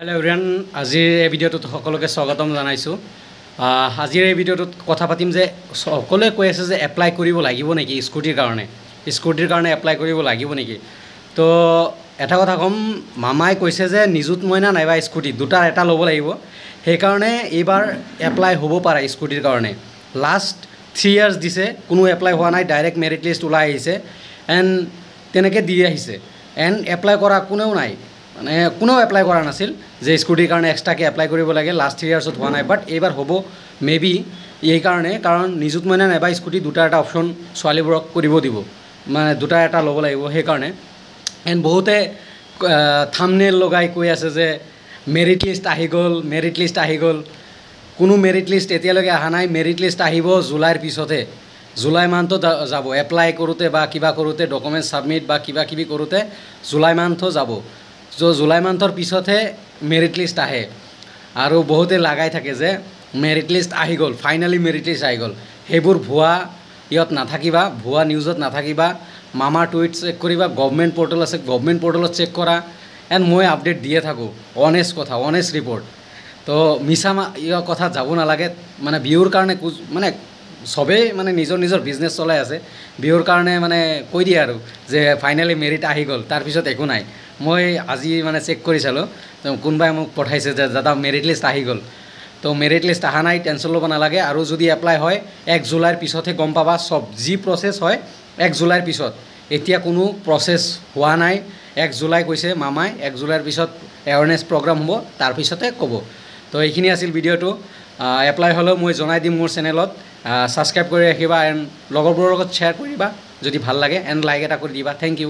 Hello' everyone, আজিৰ এই ভিডিঅ'টোত সকলোকে স্বাগতম জনাইছোঁ। আজিৰ এই ভিডিঅ'টোত কথা পাতিম যে সকলোৱে কৈ আছে যে এপ্লাই কৰিব লাগিব নেকি স্কুটিৰ কাৰণে এপ্লাই কৰিব লাগিব নেকি। তো এটা কথা ক'ম, মামাই কৈছে যে নিযুত মইনা নাইবা স্কুটি দুটাৰ এটা ল'ব লাগিব। সেইকাৰণে এইবাৰ এপ্লাই হ'ব পাৰে স্কুটিৰ কাৰণে। লাষ্ট 3 ইয়াৰ্ছ দিছে, কোনো এপ্লাই হোৱা নাই, ডাইৰেক্ট মেৰিট লিষ্ট ওলাই আহিছে এণ্ড তেনেকৈ দি আহিছে এণ্ড এপ্লাই কৰা কোনেও নাই, মানে কোনেও এপ্লাই কৰা নাছিল যে স্কুটিৰ কাৰণে এক্সট্ৰাকৈ এপ্লাই কৰিব লাগে। লাষ্ট 3 ইয়াৰ্ছত হোৱা নাই, বাট এইবাৰ হ'ব মেবি। কাৰণ নিযুত মইনা নাইবা স্কুটি দুটা এটা অপশ্যন ছোৱালীবোৰক কৰিব দিব, মানে দুটা এটা ল'ব লাগিব। সেইকাৰণে এণ্ড বহুতে থাম্বনেইল লগাই কৈ আছে যে মেৰিট লিষ্ট আহি গ'ল। কোনো মেৰিট লিষ্ট এতিয়ালৈকে অহা নাই। মেৰিট লিষ্ট আহিব জুলাইৰ পিছতহে। জুলাই মান্থত যাব, এপ্লাই কৰোঁতে বা কিবা কৰোঁতে, ডকুমেণ্ট ছাবমিট বা কিবা কিবি কৰোঁতে জুলাই মান্থো যাব। জুলাই মান্থৰ পিছতহে মেৰিট লিষ্ট আহে। আৰু বহুতে লাগাই থাকে যে মেৰিট লিষ্ট আহি গ'ল, ফাইনেলি মেৰিট লিষ্ট আহি গ'ল। সেইবোৰ ভুৱা নাথাকিবা, ভুৱা নিউজত নাথাকিবা। মামাৰ টুইট চেক কৰিবা, গভমেণ্ট পৰ্টেল আছে, গভমেণ্ট পৰ্টেলত চেক কৰা। এণ্ড মই আপডেট দিয়ে থাকোঁ, অনেষ্ট কথা, অনেষ্ট ৰিপৰ্ট। তো মিছা কথাত যাব নালাগে। মানে ভিউৰ কাৰণে মানে চবেই মানে নিজৰ বিজনেছ চলাই আছে। ভিউৰ কাৰণে মানে কৈ দিয়ে আৰু যে ফাইনেলি মেৰিট আহি গ'ল, তাৰপিছত একো নাই। মই আজি মানে চেক কৰি চালোঁ, কোনোবাই মোক পঠাইছে যে দাদা মেৰিট লিষ্ট আহি গ'ল। তো মেৰিট লিষ্ট অহা নাই, টেনশ্যন ল'ব নালাগে। আৰু যদি এপ্লাই হয় 1 জুলাইৰ পিছতহে গম পাবা। চব যি প্ৰচেছ হয় 1 জুলাইৰ পিছত। এতিয়া কোনো প্ৰচেছ হোৱা নাই। 1 জুলাই কৈছে মামাই, 1 জুলাইৰ পিছত এৱাৰনেছ প্ৰগ্ৰাম হ'ব, তাৰপিছতে ক'ব। তো এইখিনি আছিল ভিডিঅ'টো। এপ্লাই হ'লেও মই জনাই দিম মোৰ চেনেলত। ছাবস্ক্ৰাইব কৰি ৰাখিবা এণ্ড লগৰবোৰৰ লগত শ্বেয়াৰ কৰিবা যদি ভাল লাগে, এণ্ড লাইক এটা কৰি দিবা। Thank U.